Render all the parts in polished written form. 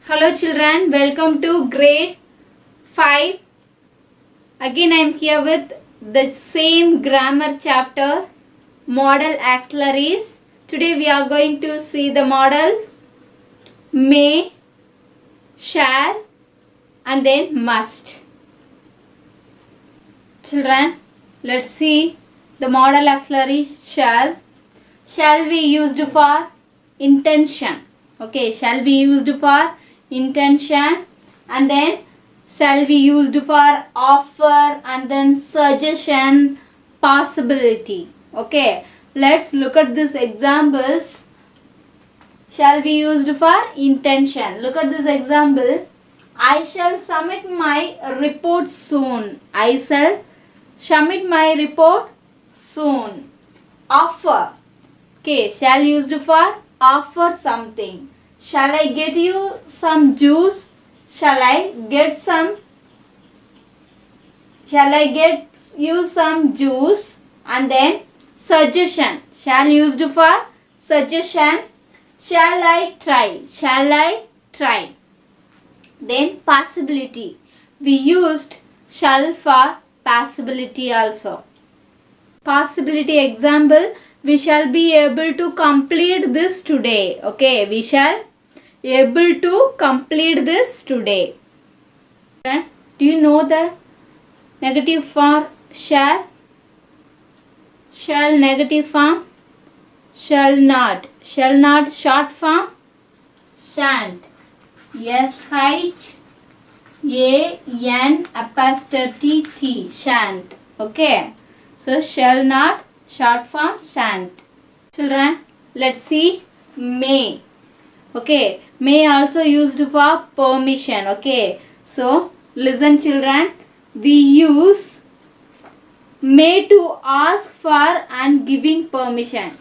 Hello children, welcome to grade 5. Again I am here with the same grammar chapter, modal auxiliaries. Today we are going to see the modals may, shall and then must. Children, let's see the modal auxiliary shall. Shall be used for intention. Okay, shall be used for intention, and then shall be used for offer, and then suggestion, possibility. Okay, let's look at these examples. Shall be used for intention. Look at this example. I shall submit my report soon. I shall submit my report soon. Offer. Okay, shall used for offer something. Shall I get you some juice? Shall I get you some juice? And then suggestion. Shall used for suggestion. Shall I try? Shall I try? Then possibility. We used shall for possibility also. Possibility example. We shall be able to complete this today. Okay, we shall able to complete this today. Do you know the negative for shall? Shall negative form? Shall not. Shall not short form? Shan't. S-H-A-N-T. Shan't. Okay. So shall not short form shan't. Children, let's see may. Okay, may also used for permission. Okay, so listen children, we use may to ask for and giving permission.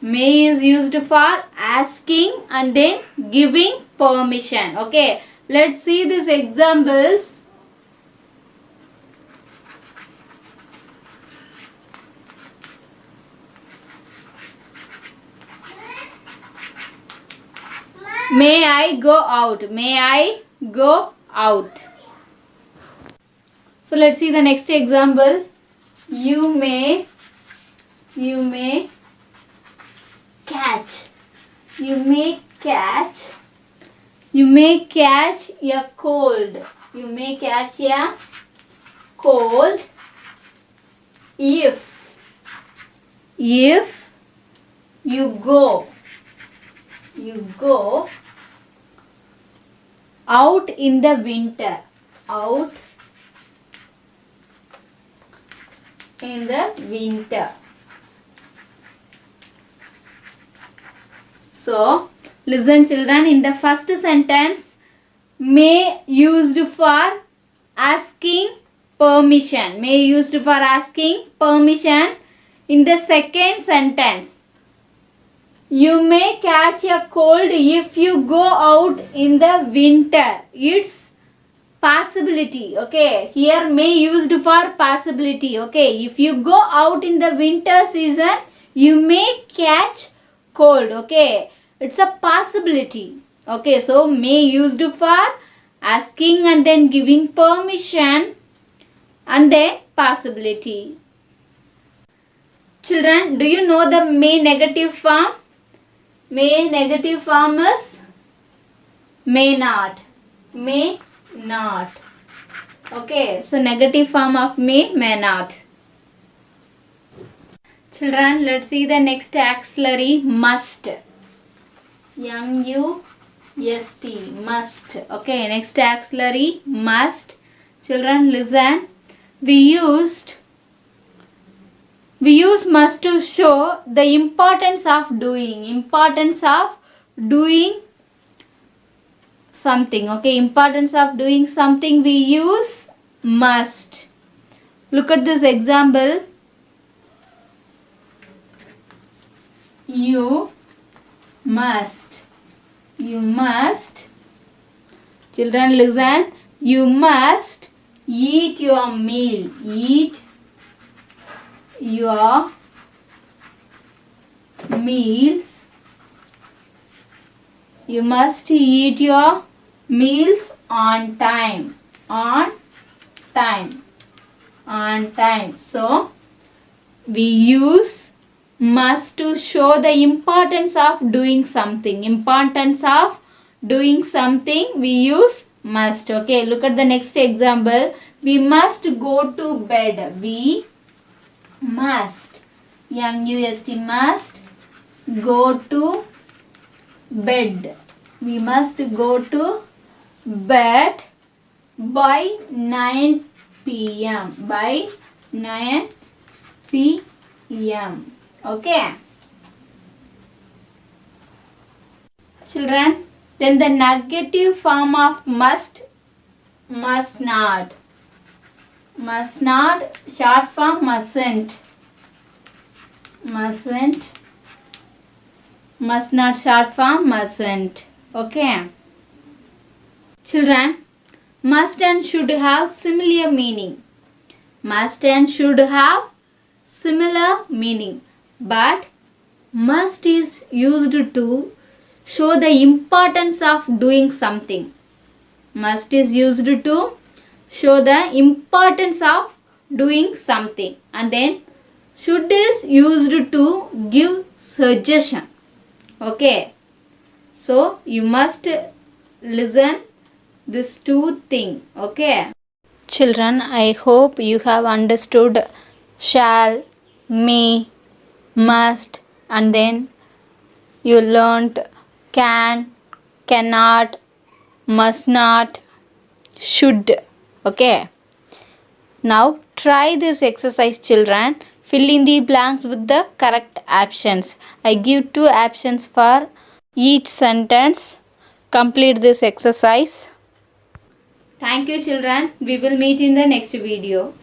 May is used for asking and then giving permission. Okay, let's see these examples. May I go out? May I go out? So let's see the next example. You may catch. You may catch a cold. You may catch a cold if you go out in the winter. Out in the winter. So, listen children, in the first sentence, may used for asking permission. May used for asking permission. In the second sentence, you may catch a cold if you go out in the winter. It's possibility. Okay, here may used for possibility. Okay, if you go out in the winter season, you may catch cold. Okay, it's a possibility. Okay, so may used for asking and then giving permission and then possibility. Children, do you know the may negative form? May negative form is may not. May not. Okay, so negative form of may not. Children, let's see the next auxiliary must. M-U-S-T. Must. Okay, next auxiliary must. Children, listen. We use must to show the importance of doing something. Okay, importance of doing something, we use must. Look at this example. You must. Children, listen. You must eat your meal. Eat your meals. You must eat your meals on time. On time. On time. So we use must to show the importance of doing something. Importance of doing something, we use must. Okay, look at the next example. We must go to bed. We must. M-U-S-T, must go to bed. We must go to bed by 9 p.m. By 9 p.m. Okay. Children, then the negative form of must not. Must not, short form mustn't. Mustn't. Must not, short form mustn't. Okay. Children, must and should have similar meaning. Must and should have similar meaning. But must is used to show the importance of doing something. Must is used to show the importance of doing something. And then should is used to give suggestion. Okay. So you must listen these two things. Okay. Children, I hope you have understood shall, may, must, and then you learnt can, cannot, must not, should. Okay. Now try this exercise, children. Fill in the blanks with the correct options. I give 2 options for each sentence. Complete this exercise. Thank you, children. We will meet in the next video.